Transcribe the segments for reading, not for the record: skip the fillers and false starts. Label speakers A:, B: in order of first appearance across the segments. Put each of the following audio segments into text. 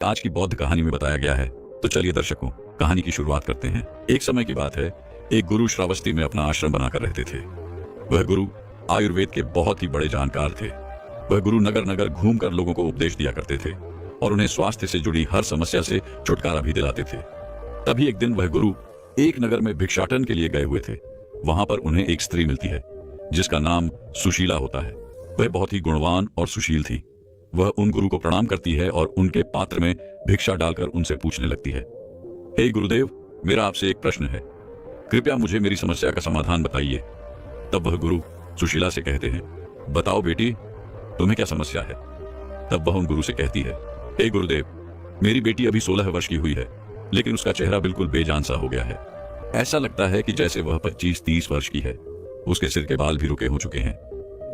A: आज की बौद्ध कहानी में बताया गया है। तो चलिए दर्शकों, कहानी की शुरुआत करते हैं। एक समय की बात है, एक गुरु श्रावस्ती में अपना आश्रम बनाकर रहते थे। वह गुरु आयुर्वेद के बहुत ही बड़े जानकार थे। वह गुरु नगर नगर घूमकर लोगों को उपदेश दिया करते थे और उन्हें स्वास्थ्य से जुड़ी हर समस्या से छुटकारा भी दिलाते थे। तभी एक दिन वह गुरु एक नगर में भिक्षाटन के लिए गए हुए थे। वहां पर उन्हें एक स्त्री मिलती है जिसका नाम सुशीला होता है। वह बहुत ही गुणवान और सुशील थी। वह उन गुरु को प्रणाम करती है और उनके पात्र में भिक्षा डालकर उनसे पूछने लगती है, हे गुरुदेव, मेरा आपसे एक प्रश्न है, कृपया मुझे मेरी समस्या का समाधान बताइए। तब वह गुरु सुशीला से कहते हैं, बताओ बेटी, तुम्हें क्या समस्या है। तब वह उन गुरु से कहती है, हे गुरुदेव, मेरी बेटी अभी 16 वर्ष की हुई है, लेकिन उसका चेहरा बिल्कुल बेजान सा हो गया है। ऐसा लगता है कि जैसे वह 25-30 वर्ष की है। उसके सिर के बाल भी रुके हो चुके हैं।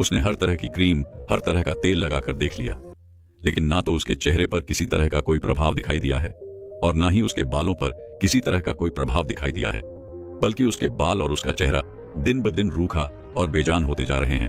A: उसने हर तरह की क्रीम, हर तरह का तेल लगाकर देख लिया, लेकिन ना तो उसके चेहरे पर किसी तरह का कोई प्रभाव दिखाई दिया है और ना ही उसके बालों पर किसी तरह का कोई प्रभाव दिखाई दिया है, बल्कि उसके बाल और उसका चेहरा दिन ब दिन रूखा और बेजान होते जा रहे हैं।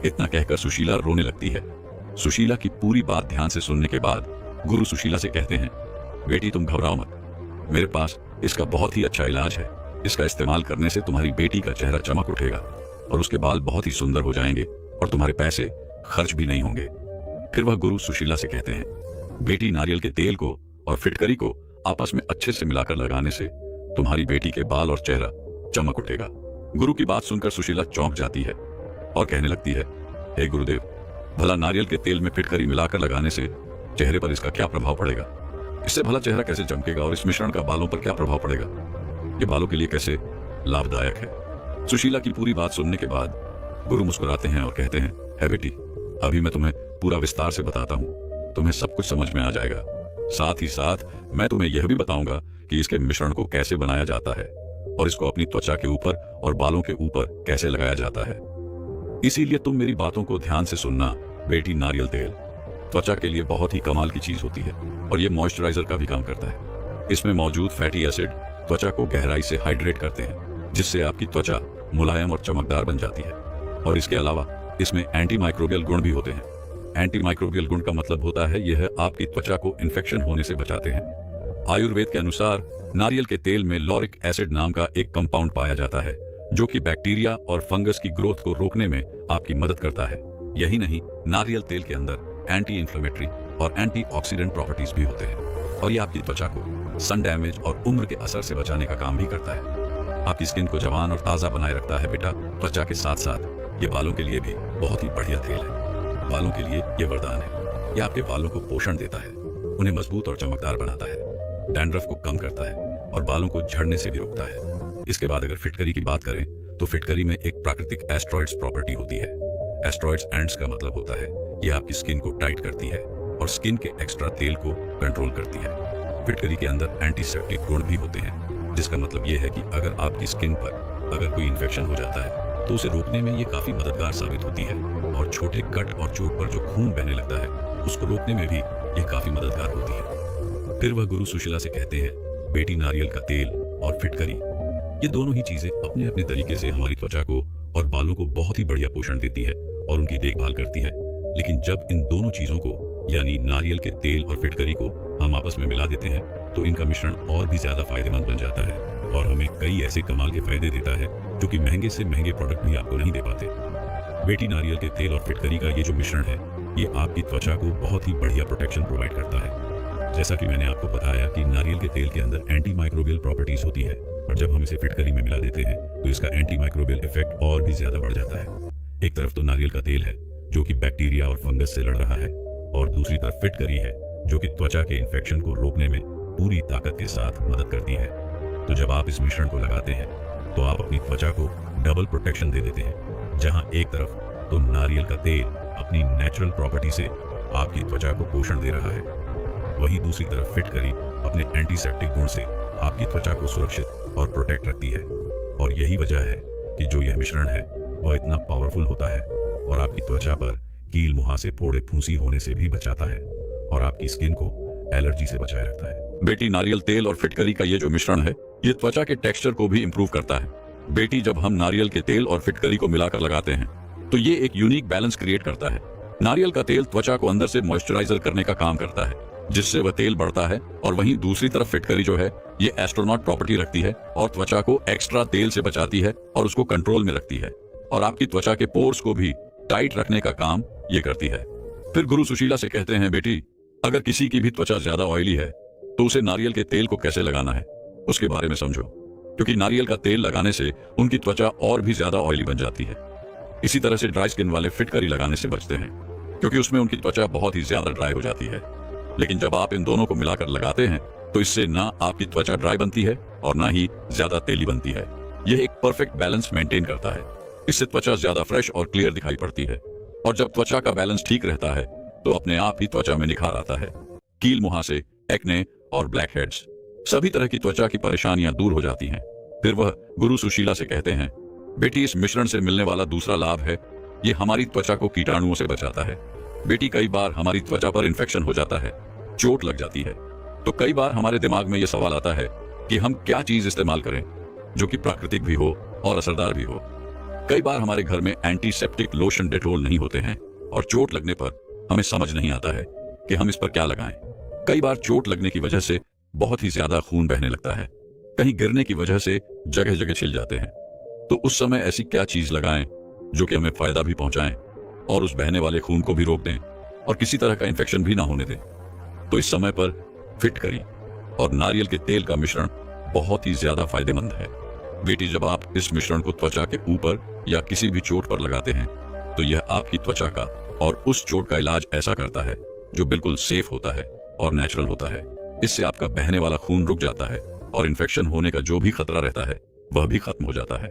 A: इतना कहकर सुशीला रोने लगती है। सुशीला की पूरी बात ध्यान से सुनने के बाद गुरु सुशीला से कहते हैं, बेटी तुम घबराओ मत, मेरे पास इसका बहुत ही अच्छा इलाज है। इसका इस्तेमाल करने से तुम्हारी बेटी का चेहरा चमक उठेगा और उसके बाल बहुत ही सुंदर हो जाएंगे और तुम्हारे पैसे खर्च भी नहीं होंगे। फिर वह गुरु सुशीला से कहते हैं, बेटी, नारियल के तेल को और फिटकरी को आपस में अच्छे से मिलाकर लगाने से तुम्हारी बेटी के बाल और चेहरा चमक उठेगा। गुरु की बात सुनकर सुशीला चौंक जाती है और कहने लगती है, हे गुरुदेव, भला नारियल के तेल में फिटकरी मिलाकर लगाने से चेहरे पर इसका क्या प्रभाव पड़ेगा? इससे भला चेहरा कैसे चमकेगा और इस मिश्रण का बालों पर क्या प्रभाव पड़ेगा? ये बालों के लिए कैसे लाभदायक है? सुशीला की पूरी बात सुनने के बाद गुरु मुस्कुराते हैं और कहते हैं, है बेटी, अभी मैं तुम्हें पूरा विस्तार से बताता हूँ, तुम्हें सब कुछ समझ में आ जाएगा। साथ ही साथ मैं तुम्हें यह भी बताऊंगा कि इसके मिश्रण को कैसे बनाया जाता है और इसको अपनी त्वचा के ऊपर और बालों के ऊपर कैसे लगाया जाता है। इसीलिए तुम मेरी बातों को ध्यान से सुनना बेटी। नारियल तेल त्वचा के लिए बहुत ही कमाल की चीज होती है और ये मॉइस्चराइजर का भी काम करता है। इसमें मौजूद फैटी एसिड त्वचा को गहराई से हाइड्रेट करते हैं, जिससे आपकी त्वचा मुलायम और चमकदार बन जाती है। और इसके अलावा इसमें एंटी माइक्रोबियल गुण भी होते हैं। एंटी माइक्रोबियल गुण का मतलब होता है यह आपकी त्वचा को इन्फेक्शन होने से बचाते हैं। आयुर्वेद के अनुसार नारियल के तेल में लॉरिक एसिड नाम का एक कंपाउंड पाया जाता है, जो कि बैक्टीरिया और फंगस की ग्रोथ को रोकने में आपकी मदद करता है। यही नहीं, नारियल तेल के अंदर एंटी इंफ्लेमेटरी और एंटी ऑक्सीडेंट प्रॉपर्टीज भी होते हैं और ये आपकी त्वचा को सन डैमेज और उम्र के असर से बचाने का काम भी करता है। आपकी स्किन को जवान और ताजा बनाए रखता है बेटा। त्वचा के साथ साथ ये बालों के लिए भी बहुत ही बढ़िया तेल है। बालों के लिए ये वरदान है। ये आपके बालों को पोषण देता है, उन्हें मजबूत और चमकदार बनाता है, डैंड्रफ को कम करता है और बालों को झड़ने से भी रोकता है। इसके बाद अगर फिटकरी की बात करें तो फिटकरी में एक प्राकृतिक एस्ट्रॉइड्स प्रॉपर्टी होती है। एस्ट्रॉइड्स एंड्स का मतलब होता है ये आपकी स्किन को टाइट करती है और स्किन के एक्स्ट्रा तेल को कंट्रोल करती है। फिटकरी के अंदर एंटीसेप्टिक गुण भी होते हैं, जिसका मतलब ये है कि अगर आपकी स्किन पर अगर कोई इन्फेक्शन हो जाता है तो उसे रोकने में ये काफी मददगार साबित होती है और छोटे कट और चोट पर जो खून बहने लगता है उसको रोकने में भी ये काफी मददगार होती है। फिर वह गुरु सुशीला से कहते हैं, बेटी, नारियल का तेल और फिटकरी ये दोनों ही चीजें अपने अपने तरीके से हमारी त्वचा को और बालों को बहुत ही बढ़िया पोषण देती है और उनकी देखभाल करती है। लेकिन जब इन दोनों चीजों को यानी नारियल के तेल और फिटकरी को हम आपस में मिला देते हैं तो इनका मिश्रण और भी ज्यादा फायदेमंद बन जाता है और हमें कई ऐसे कमाल के फायदे देता है जो कि महंगे से महंगे प्रोडक्ट भी आपको नहीं दे पाते। बेटी, नारियल के तेल और फिटकरी का ये जो मिश्रण है ये आपकी त्वचा को बहुत ही बढ़िया प्रोटेक्शन प्रोवाइड करता है। जैसा कि मैंने आपको बताया कि नारियल के तेल के अंदर एंटी माइक्रोबियल प्रॉपर्टीज होती है और जब हम इसे फिटकरी में मिला देते हैं तो इसका एंटी माइक्रोबियल इफेक्ट और भी ज्यादा बढ़ जाता है। एक तरफ तो नारियल का तेल है जो कि बैक्टीरिया और फंगस से लड़ रहा है और दूसरी तरफ फिटकरी है जो कि त्वचा के इन्फेक्शन को रोकने में पूरी ताकत के साथ मदद करती है। तो जब आप इस मिश्रण को लगाते हैं तो आप अपनी त्वचा को डबल प्रोटेक्शन दे देते हैं। जहां एक तरफ तो नारियल का तेल अपनी नेचुरल प्रॉपर्टी से आपकी त्वचा को पोषण दे रहा है, वहीं दूसरी तरफ फिटकरी अपने एंटीसेप्टिक गुण से आपकी त्वचा को सुरक्षित और प्रोटेक्ट रखती है। और यही वजह है कि जो यह मिश्रण है वह इतना पावरफुल होता है और आपकी त्वचा पर कील मुहासे, फोड़े, फूंसी होने से भी बचाता है और आपकी स्किन को एलर्जी से बचाए रखता है। बेटी, नारियल तेल और फिटकरी का ये जो मिश्रण है ये त्वचा के टेक्सचर को भी इंप्रूव करता है। बेटी, जब हम नारियल के तेल और फिटकरी को मिलाकर लगाते हैं तो ये एक यूनिक बैलेंस क्रिएट करता है। नारियल का तेल त्वचा को अंदर से मॉइस्चराइजर करने का काम करता है, जिससे वह तेल बढ़ता है। और वहीं दूसरी तरफ फिटकरी जो है ये एस्ट्रोनॉट प्रॉपर्टी रखती है और त्वचा को एक्स्ट्रा तेल से बचाती है और उसको कंट्रोल में रखती है और आपकी त्वचा के पोर्स को भी टाइट रखने का काम ये करती है। फिर गुरु सुशीला से कहते हैं, बेटी अगर किसी की भी त्वचा ज्यादा ऑयली है तो उसे नारियल के तेल को कैसे लगाना है उसके बारे में समझो, क्योंकि नारियल का तेल लगाने से उनकी त्वचा और भी ज्यादा ऑयली बन जाती है। इसी तरह से ड्राई स्किन वाले फिटकरी लगाने से बचते हैं क्योंकि उसमें उनकी त्वचा बहुत ही ज्यादा ड्राई हो जाती है। लेकिन जब आप इन दोनों को मिलाकर लगाते हैं तो इससे ना आपकी त्वचा ड्राई बनती है और ना ही ज्यादा तेली बनती है। यह एक परफेक्ट बैलेंस मेंटेन करता है। इससे त्वचा ज्यादा फ्रेश और क्लियर दिखाई पड़ती है और जब त्वचा का बैलेंस ठीक रहता है तो अपने आप ही त्वचा में निखार आता है। कील मुहासे, एक्ने और ब्लैक हेड्स, सभी तरह की त्वचा की परेशानियां दूर हो जाती हैं। फिर वह गुरु सुशीला से कहते हैं, बेटी इस मिश्रण से मिलने वाला दूसरा लाभ है ये हमारी त्वचा को कीटाणुओं से बचाता है। बेटी कई बार हमारी त्वचा पर इन्फेक्शन हो जाता है, चोट लग जाती है, तो कई बार हमारे दिमाग में यह सवाल आता है कि हम क्या चीज इस्तेमाल करें जो कि प्राकृतिक भी हो और असरदार भी हो। कई बार हमारे घर में एंटीसेप्टिक लोशन, डेटोल नहीं होते हैं और चोट लगने पर हमें समझ नहीं आता है कि हम इस पर क्या लगाएं। कई बार चोट लगने की वजह से बहुत ही ज्यादा खून बहने लगता है, कहीं गिरने की वजह से जगह जगह छिल जाते हैं, तो उस समय ऐसी क्या चीज लगाएं जो कि हमें फायदा भी पहुंचाएं और उस बहने वाले खून को भी रोक दें और किसी तरह का इन्फेक्शन भी ना होने दें। तो इस समय पर फिटकरी और नारियल के तेल का मिश्रण बहुत ही ज्यादा फायदेमंद है। बेटी जब आप इस मिश्रण को त्वचा के ऊपर या किसी भी चोट पर लगाते हैं तो यह आपकी त्वचा का और उस चोट का इलाज ऐसा करता है जो बिल्कुल सेफ होता है और नेचुरल होता है। इससे आपका बहने वाला खून रुक जाता है और इन्फेक्शन होने का जो भी खतरा रहता है वह भी खत्म हो जाता है।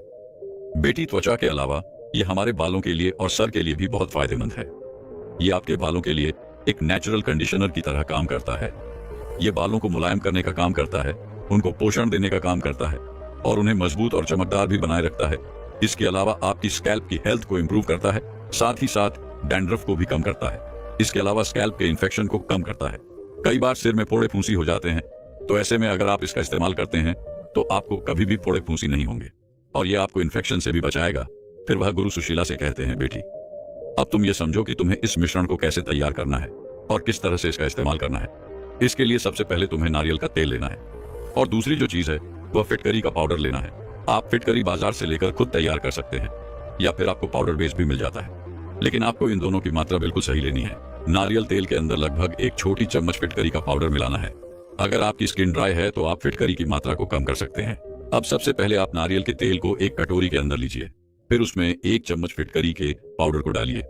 A: बेटी त्वचा के अलावा यह हमारे बालों के लिए और सर के लिए भी बहुत फायदेमंद है। यह आपके बालों के लिए एक नेचुरल कंडीशनर की तरह काम करता है। यह बालों को मुलायम करने का काम करता है, उनको पोषण देने का काम करता है और उन्हें मजबूत और चमकदार भी बनाए रखता है। इसके अलावा आपकी स्कैल्प की हेल्थ को इम्प्रूव करता है, साथ ही साथ डैंड्रफ को भी कम करता है। इसके अलावा स्कैल्प के इन्फेक्शन को कम करता है। कई बार सिर में फोड़े फूंसी हो जाते हैं, तो ऐसे में अगर आप इसका इस्तेमाल करते हैं तो आपको कभी भी फोड़े फूंसी नहीं होंगे और यह आपको इन्फेक्शन से भी बचाएगा। फिर वह गुरु सुशीला से कहते हैं, बेटी अब तुम ये समझो कि तुम्हें इस मिश्रण को कैसे तैयार करना है और किस तरह से इसका इस्तेमाल करना है। इसके लिए सबसे पहले तुम्हें नारियल का तेल लेना है और दूसरी जो चीज है वह फिटकरी का पाउडर लेना है। आप फिटकरी बाजार से लेकर खुद तैयार कर सकते हैं या फिर आपको पाउडर बेस भी मिल जाता है, लेकिन आपको इन दोनों की मात्रा बिल्कुल सही लेनी है। नारियल तेल के अंदर लगभग एक छोटी चम्मच फिटकरी का पाउडर मिलाना है। अगर आपकी स्किन ड्राई है तो आप फिटकरी की मात्रा को कम कर सकते हैं। अब सबसे पहले आप नारियल के तेल को एक कटोरी के अंदर लीजिए, फिर उसमें एक चम्मच फिटकरी के पाउडर को डालिए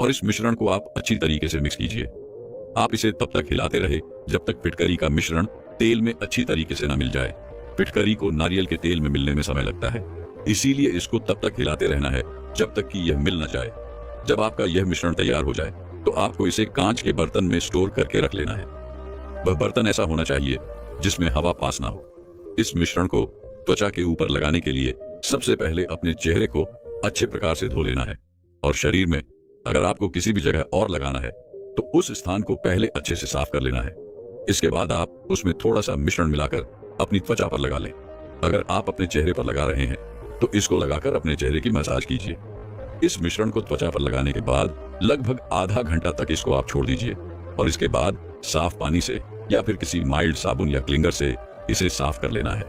A: और इस मिश्रण को आप अच्छी तरीके से मिक्स कीजिए। आप इसे तब तक हिलाते रहे जब तक फिटकरी का मिश्रण तेल में अच्छी तरीके से न मिल जाए। फिटकरी को नारियल के तेल में मिलने में समय लगता है, इसीलिए इसको तब तक हिलाते रहना है जब तक कि यह मिल न जाए। जब आपका यह मिश्रण तैयार हो जाए तो आपको इसे कांच के बर्तन में स्टोर करके रख लेना है। वह बर्तन ऐसा होना चाहिए जिसमें हवा पास ना हो। इस मिश्रण को त्वचा के ऊपर लगाने के लिए सबसे पहले अपने चेहरे को अच्छे प्रकार से धो लेना है और शरीर में अगर आपको किसी भी जगह और लगाना है तो उस स्थान को पहले अच्छे से साफ कर लेना है। इसके बाद आप उसमें थोड़ा सा मिश्रण मिलाकर अपनी त्वचा पर लगा लें। अगर आप अपने चेहरे पर लगा रहे हैं तो इसको लगाकर अपने चेहरे की मसाज कीजिए। इस मिश्रण को त्वचा पर लगाने के बाद लगभग आधा घंटा तक इसको आप छोड़ दीजिए और इसके बाद साफ पानी से या फिर किसी माइल्ड साबुन या क्लिंगर से इसे साफ कर लेना है।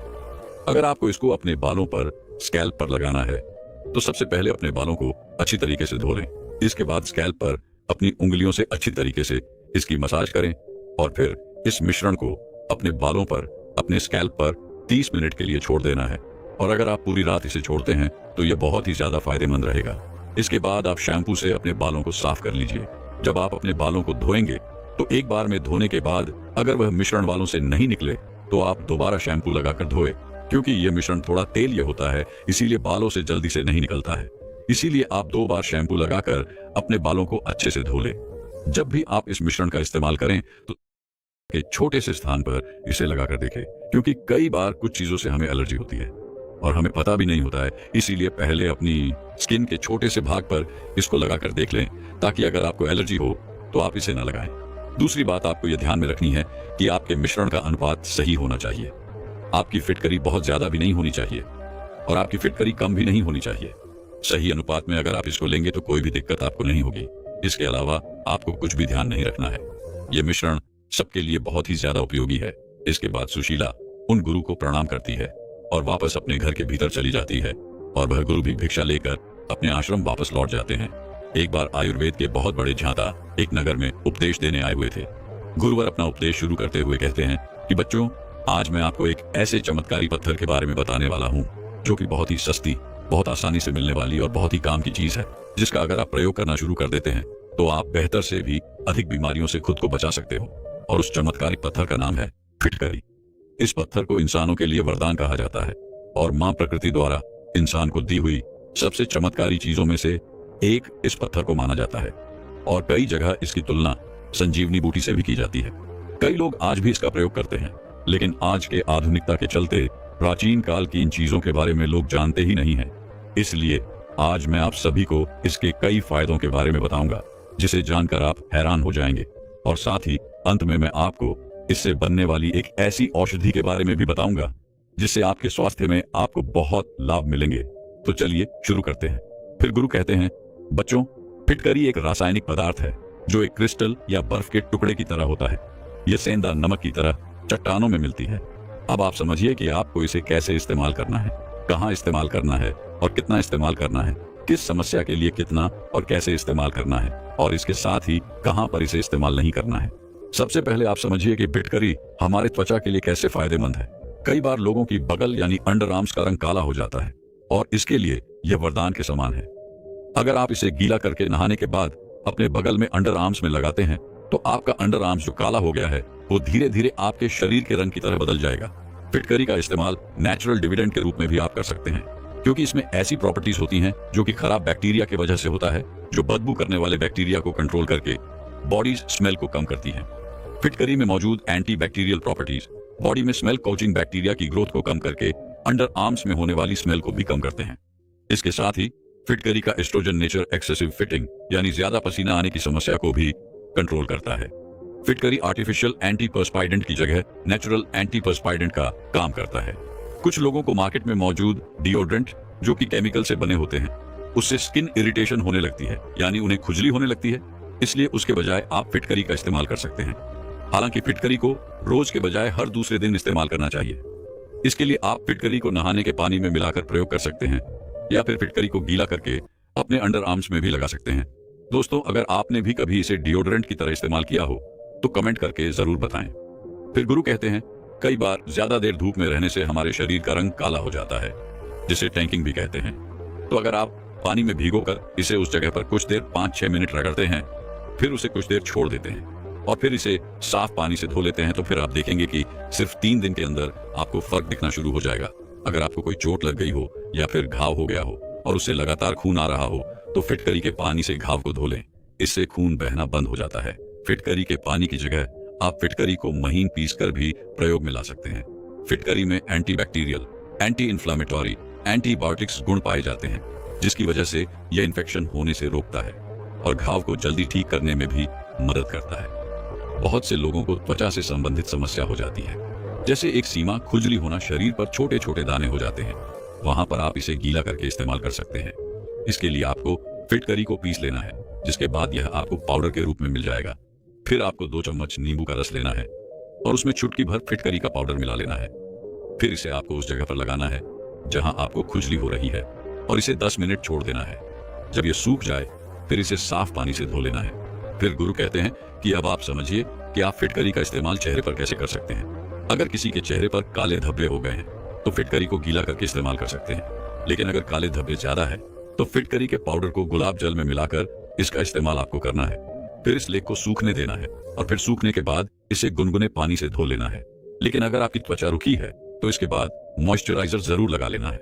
A: अगर आपको इसको अपने बालों पर, स्कैल्प पर लगाना है तो सबसे पहले अपने बालों को अच्छी तरीके से धो लें। इसके बाद स्कैल्प पर अपनी उंगलियों से अच्छी तरीके से इसकी मसाज करें और फिर इस मिश्रण को अपने बालों पर, अपने स्कैल्प पर 30 मिनट के लिए छोड़ देना है। और अगर आप पूरी रात इसे छोड़ते हैं तो यह बहुत ही ज्यादा फायदेमंद रहेगा। इसके बाद आप शैम्पू से अपने बालों को साफ कर लीजिए। जब आप अपने बालों को धोएंगे तो एक बार में धोने के बाद अगर वह मिश्रण बालों से नहीं निकले तो आप दोबारा शैम्पू लगाकर धोए, क्योंकि यह मिश्रण थोड़ा तेलीय होता है, इसीलिए बालों से जल्दी से नहीं निकलता है। इसीलिए आप 2 बार शैम्पू लगाकर अपने बालों को अच्छे से धो लें। जब भी आप इस मिश्रण का इस्तेमाल करें तो एक छोटे से स्थान पर इसे लगाकर देखें, क्योंकि कई बार कुछ चीजों से हमें एलर्जी होती है और हमें पता भी नहीं होता है। इसीलिए पहले अपनी स्किन के छोटे से भाग पर इसको लगाकर देख लें, ताकि अगर आपको एलर्जी हो तो आप इसे न लगाएं। दूसरी बात आपको यह ध्यान में रखनी है कि आपके मिश्रण का अनुपात सही होना चाहिए। आपकी फिटकरी बहुत ज्यादा भी नहीं होनी चाहिए और आपकी फिटकरी कम भी नहीं होनी चाहिए। सही अनुपात में अगर आप इसको लेंगे तो कोई भी दिक्कत आपको नहीं होगी। इसके अलावा आपको कुछ भी ध्यान नहीं रखना है। यह मिश्रण सबके लिए बहुत ही ज्यादा उपयोगी है। इसके बाद सुशीला उन गुरु को प्रणाम करती है और वापस अपने घर के भीतर चली जाती है और वह गुरु भी भिक्षा लेकर अपने आश्रम वापस लौट जाते हैं। एक बार आयुर्वेद के बहुत बड़े झांता एक नगर में उपदेश देने आए हुए थे। गुरुवर अपना उपदेश शुरू करते हुए कहते हैं कि बच्चों, आज मैं आपको एक ऐसे चमत्कारी पत्थर के बारे में बताने वाला हूँ जो कि बहुत ही सस्ती, बहुत आसानी से मिलने वाली और बहुत ही काम की चीज है, जिसका अगर आप प्रयोग करना शुरू कर देते हैं तो आप बेहतर से भी अधिक बीमारियों से खुद को बचा सकते हो। और उस चमत्कारिक पत्थर का नाम है फिटकरी। इस पत्थर को इंसानों के लिए वरदान कहा जाता है और मां प्रकृति द्वारा इंसान को दी हुई सबसे चमत्कारी चीजों में से एक इस पत्थर को माना जाता है और कई जगह इसकी तुलना संजीवनी बूटी से भी की जाती है। कई लोग आज भी इसका प्रयोग करते हैं, लेकिन आज के आधुनिकता के चलते प्राचीन काल की इन चीजों के बारे में लोग जानते ही नहीं हैं। इसलिए आज मैं आप सभी को इसके कई फायदों के बारे में बताऊंगा, जिसे जानकर आप हैरान हो जाएंगे। और साथ ही अंत में मैं आपको इससे बनने वाली एक ऐसी औषधि के बारे में भी बताऊंगा जिससे आपके स्वास्थ्य में आपको बहुत लाभ मिलेंगे। तो चलिए शुरू करते हैं। फिर गुरु कहते हैं, बच्चों, फिटकरी एक रासायनिक पदार्थ है जो एक क्रिस्टल या बर्फ के टुकड़े की तरह होता है। यह सेंधा नमक की तरह चट्टानों में मिलती है। अब आप समझिए कि आपको इसे कैसे इस्तेमाल करना है, कहाँ इस्तेमाल करना है और कितना इस्तेमाल करना है, किस समस्या के लिए कितना और कैसे इस्तेमाल करना है, और इसके साथ ही कहाँ पर इसे इस्तेमाल नहीं करना है। सबसे पहले आप समझिए कि फिटकरी हमारे त्वचा के लिए कैसे फायदेमंद है। कई बार लोगों की बगल यानी अंडर आर्म्स का रंग काला हो जाता है और इसके लिए यह वरदान के समान है। अगर आप इसे गीला करके नहाने के बाद अपने बगल में अंडर आर्म्स में लगाते हैं तो आपका अंडर आर्म्स जो काला हो गया है वो धीरे धीरे आपके शरीर के रंग की तरह बदल जाएगा। फिटकरी का इस्तेमाल नेचुरल डिविडेंड के रूप में भी आप कर सकते हैं, क्योंकि इसमें ऐसी प्रॉपर्टीज होती हैं जो कि खराब बैक्टीरिया की वजह से होता है, जो बदबू करने वाले बैक्टीरिया को कंट्रोल करके बॉडी स्मेल को कम करती है। फिटकरी में मौजूद एंटी बैक्टीरियल प्रॉपर्टीज बॉडी में स्मेल कोचिंग बैक्टीरिया की ग्रोथ को कम करके अंडर आर्म्स में होने वाली स्मेल को भी कम करते हैं। इसके साथ ही फिटकरी का एस्ट्रोजन नेचर एक्सेसिव फिटिंग यानी ज्यादा पसीना आने की समस्या को भी कंट्रोल करता है। फिटकरी आर्टिफिशियल एंटीपर्स्पाइडेंट की जगह नेचुरल एंटीपर्स्पाइडेंट का काम करता है। कुछ लोगों को मार्केट में मौजूद डिओड्रेंट जो कि केमिकल से बने होते हैं उससे स्किन इरिटेशन होने लगती है, यानी उन्हें खुजली होने लगती है। इसलिए उसके बजाय आप फिटकरी का इस्तेमाल कर सकते हैं। हालांकि फिटकरी को रोज के बजाय हर दूसरे दिन इस्तेमाल करना चाहिए। इसके लिए आप फिटकरी को नहाने के पानी में मिलाकर प्रयोग कर सकते हैं या फिर फिटकरी को गीला करके अपने अंडर आर्म्स में भी लगा सकते हैं। दोस्तों, अगर आपने भी कभी इसे डिओड्रेंट की तरह इस्तेमाल किया हो तो कमेंट करके जरूर बताएं। फिर गुरु कहते हैं, कई बार ज्यादा देर धूप में रहने से हमारे शरीर का रंग काला हो जाता है, जिसे टैंकिंग भी कहते हैं। तो अगर आप पानी में भिगोकर इसे उस जगह पर कुछ देर 5-6 मिनट रगड़ते हैं, फिर उसे कुछ देर छोड़ देते हैं और फिर इसे साफ पानी से धो लेते हैं, तो फिर आप देखेंगे कि सिर्फ 3 दिन के अंदर आपको फर्क दिखना शुरू हो जाएगा। अगर आपको कोई चोट लग गई हो या फिर घाव हो गया हो और उससे लगातार खून आ रहा हो तो फिटकरी के पानी से घाव को धो लें। इससे खून बहना बंद हो जाता है। फिटकरी के पानी की जगह आप फिटकरी को महीन पीसकर भी प्रयोग में ला सकते हैं। फिटकरी में एंटीबैक्टीरियल, एंटी इन्फ्लामेटरी, एंटीबायोटिक्स गुण पाए जाते हैं, जिसकी वजह से यह इन्फेक्शन होने से रोकता है और घाव को जल्दी ठीक करने में भी मदद करता है। बहुत से लोगों को त्वचा से संबंधित समस्या हो जाती है, जैसे एक सीमा, खुजली होना, शरीर पर छोटे छोटे दाने हो जाते हैं। वहां पर आप इसे गीला करके इस्तेमाल कर सकते हैं। इसके लिए आपको फिटकरी को पीस लेना है, जिसके बाद यह आपको पाउडर के रूप में मिल जाएगा। फिर आपको 2 चम्मच नींबू का रस लेना है और उसमें चुटकी भर फिटकरी का पाउडर मिला लेना है। फिर इसे आपको उस जगह पर लगाना है जहां आपको खुजली हो रही है और इसे 10 मिनट छोड़ देना है। जब यह सूख जाए फिर इसे साफ पानी से धो लेना है। फिर गुरु कहते हैं कि अब आप समझिए कि आप फिटकरी का इस्तेमाल चेहरे पर कैसे कर सकते हैं। अगर किसी के चेहरे पर काले धब्बे हो गए हैं तो फिटकरी को गीला करके इस्तेमाल कर सकते हैं, लेकिन अगर काले धब्बे ज्यादा है तो फिटकरी के पाउडर को गुलाब जल में मिलाकर इसका इस्तेमाल आपको करना है। फिर इस लेप को सूखने देना है और फिर सूखने के बाद इसे गुनगुने पानी से धो लेना है। लेकिन अगर आपकी त्वचा रुखी है तो इसके बाद मॉइस्चराइजर जरूर लगा लेना है।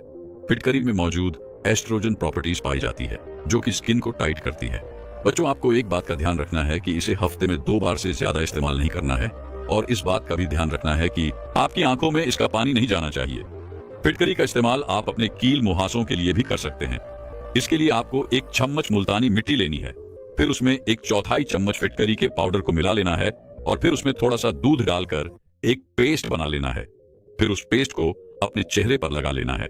A: फिटकरी में मौजूद एस्ट्रोजन प्रॉपर्टीज पाई जाती है जो कि स्किन को टाइट करती है। बच्चों, आपको एक बात का ध्यान रखना है कि इसे हफ्ते में 2 बार से ज्यादा इस्तेमाल नहीं करना है और इस बात का भी ध्यान रखना है कि आपकी आंखों में इसका पानी नहीं जाना चाहिए। फिटकरी का इस्तेमाल आप अपने कील मुहासों के लिए भी कर सकते हैं। इसके लिए आपको 1 चम्मच मुल्तानी मिट्टी लेनी है, फिर उसमें 1/4 चम्मच फिटकरी के पाउडर को मिला लेना है और फिर उसमें थोड़ा सा दूध डालकर एक पेस्ट बना लेना है। फिर उस पेस्ट को अपने चेहरे पर लगा लेना है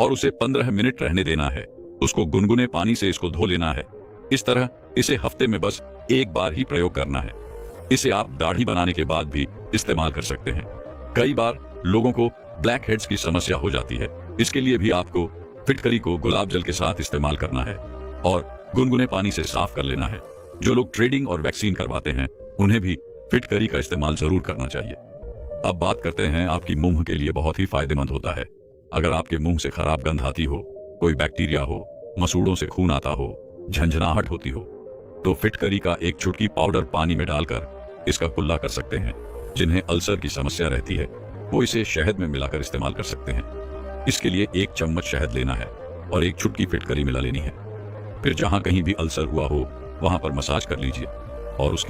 A: और उसे 15 मिनट रहने देना है। उसको गुनगुने पानी से इसको धो लेना है। इस तरह इसे हफ्ते में बस 1 बार ही प्रयोग करना है। इसे आप दाढ़ी बनाने के बाद भी इस्तेमाल कर सकते हैं। कई बार लोगों को ब्लैक हेड्स की समस्या हो जाती है। इसके लिए भी आपको फिटकरी को गुलाब जल के साथ इस्तेमाल करना है और गुनगुने पानी से साफ कर लेना है। जो लोग ट्रेडिंग और वैक्सीन करवाते हैं उन्हें भी फिटकरी का इस्तेमाल जरूर करना चाहिए। अब बात करते हैं आपकी मुंह के लिए बहुत ही फायदेमंद होता है। अगर आपके मुंह से खराब गंध आती हो, कोई बैक्टीरिया हो, मसूड़ों से खून आता हो, झंझनाहट होती हो, तो फिटकरी का एक चुटकी पाउडर पानी में डालकर इसका कुल्ला कर सकते हैं। जिन्हें अल्सर की समस्या रहती है वो इसे शहद में मिलाकर इस्तेमाल कर सकते हैं। इसके लिए 1 चम्मच शहद लेना है और 1 चुटकी फिटकरी मिला लेनी है। फिर जहां कहीं भी अल्सर हुआ हो वहां पर मसाज कर लीजिए और उसके